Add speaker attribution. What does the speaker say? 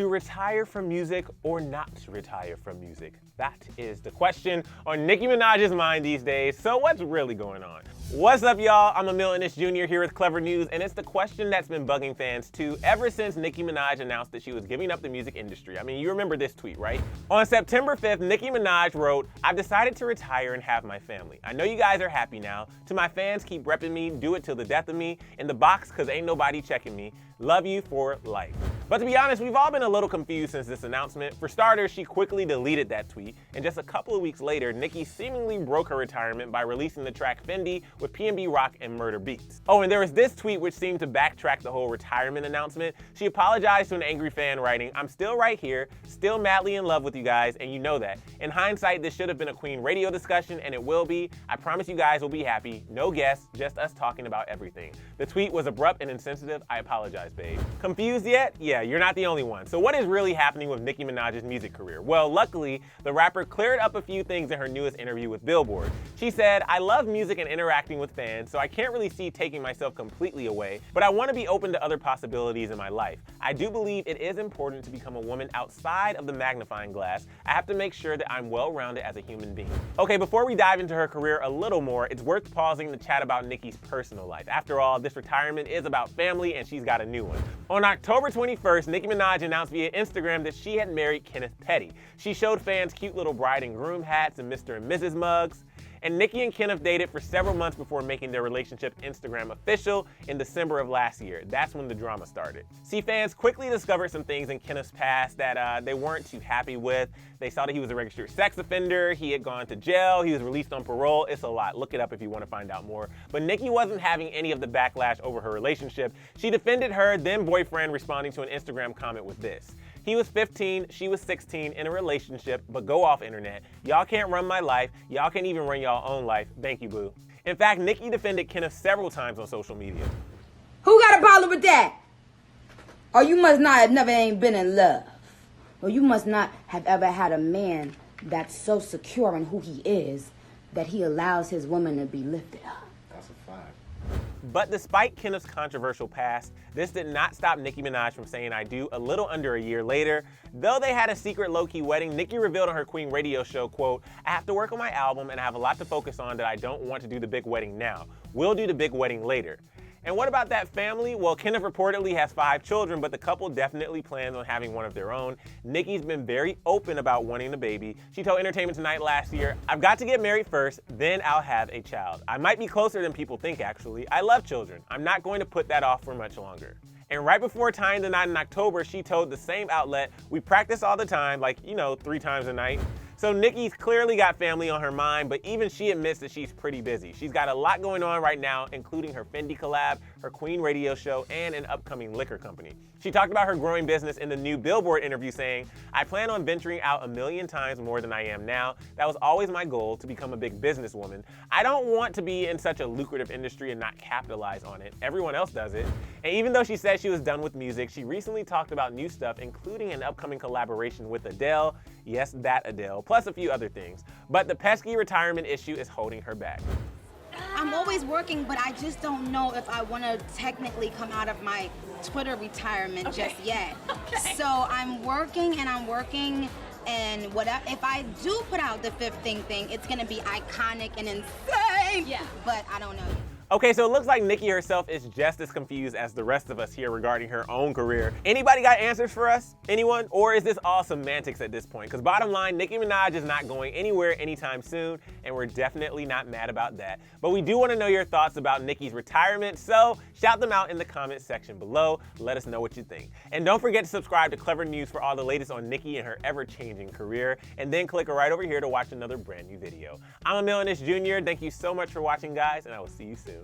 Speaker 1: To retire from music or not to retire from music? That is the question on Nicki Minaj's mind these days. So what's really going on? What's up, y'all? I'm Emile Ennis Jr. here with Clevver News, and it's the question that's been bugging fans too ever since Nicki Minaj announced that she was giving up the music industry. I mean, you remember this tweet, right? On September 5th, Nicki Minaj wrote, "I've decided to retire and have my family. I know you guys are happy now. To my fans, keep repping me, do it till the death of me. In the box, cause ain't nobody checking me. Love you for life." But to be honest, we've all been a little confused since this announcement. For starters, she quickly deleted that tweet, and just a couple of weeks later, Nicki seemingly broke her retirement by releasing the track Fendi with P&B Rock and Murda beats. Oh, and there was this tweet which seemed to backtrack the whole retirement announcement. She apologized to an angry fan writing, "I'm still right here, still madly in love with you guys, and you know that. In hindsight, this should have been a Queen radio discussion, and it will be. I promise you guys will be happy. No guests, just us talking about everything. The tweet was abrupt and insensitive. I apologize, babe." Confused yet? Yeah, you're not the only one. So what is really happening with Nicki Minaj's music career? Well, luckily, the rapper cleared up a few things in her newest interview with Billboard. She said, "I love music and interacting with fans, so I can't really see taking myself completely away, but I want to be open to other possibilities in my life. I do believe it is important to become a woman outside of the magnifying glass. I have to make sure that I'm well-rounded as a human being." Okay, before we dive into her career a little more, it's worth pausing to chat about Nicki's personal life. After all, this retirement is about family, and she's got a new one. On October 21st, Nicki Minaj announced via Instagram that she had married Kenneth. She showed fans cute little bride and groom hats and Mr. and Mrs. mugs. And Nicki and Kenneth dated for several months before making their relationship Instagram official in December of last year. That's when the drama started. See, fans quickly discovered some things in Kenneth's past that they weren't too happy with. They saw that he was a registered sex offender, he had gone to jail, he was released on parole. It's a lot. Look it up if you want to find out more. But Nicki wasn't having any of the backlash over her relationship. She defended her then boyfriend, responding to an Instagram comment with this: "He was 15, she was 16 in a relationship, but go off, internet. Y'all can't run my life. Y'all can't even run y'all own life. Thank you, boo." In fact, Nicki defended Kenneth several times on social media.
Speaker 2: Who got a problem with that? Or you must not have never ain't been in love. Or you must not have ever had a man that's so secure in who he is that he allows his woman to be lifted up.
Speaker 3: That's a fact.
Speaker 1: But despite Kenneth's controversial past, this did not stop Nicki Minaj from saying "I do" a little under a year later. Though they had a secret low-key wedding, Nicki revealed on her Queen radio show, quote, "I have to work on my album and I have a lot to focus on that I don't want to do the big wedding now. We'll do the big wedding later." And what about that family? Well, Kenneth reportedly has 5 children, but the couple definitely plans on having one of their own. Nicki's been very open about wanting the baby. She told Entertainment Tonight last year, "I've got to get married first, then I'll have a child. I might be closer than people think, actually. I love children. I'm not going to put that off for much longer." And right before tying the knot in October, she told the same outlet, "We practice all the time, like, 3 times a night." So Nicki's clearly got family on her mind, but even she admits that she's pretty busy. She's got a lot going on right now, including her Fendi collab, her Queen radio show, and an upcoming liquor company. She talked about her growing business in the new Billboard interview, saying, "I plan on venturing out 1,000,000 times more than I am now. That was always my goal, to become a big businesswoman. I don't want to be in such a lucrative industry and not capitalize on it. Everyone else does it." And even though she said she was done with music, she recently talked about new stuff, including an upcoming collaboration with Adele. Yes, that Adele, plus a few other things. But the pesky retirement issue is holding her back.
Speaker 4: I'm always working, but I just don't know if I want to technically come out of my Twitter retirement just yet. So I'm working, and whatever. If I do put out the 15 thing, it's gonna be iconic and insane. Yeah. But I don't know yet.
Speaker 1: Okay, so it looks like Nicki herself is just as confused as the rest of us here regarding her own career. Anybody got answers for us? Anyone? Or is this all semantics at this point? Because bottom line, Nicki Minaj is not going anywhere anytime soon, and we're definitely not mad about that. But we do want to know your thoughts about Nicki's retirement, so shout them out in the comments section below. Let us know what you think. And don't forget to subscribe to Clevver News for all the latest on Nicki and her ever-changing career, and then click right over here to watch another brand new video. I'm Emile Ennis Jr. Thank you so much for watching, guys, and I will see you soon.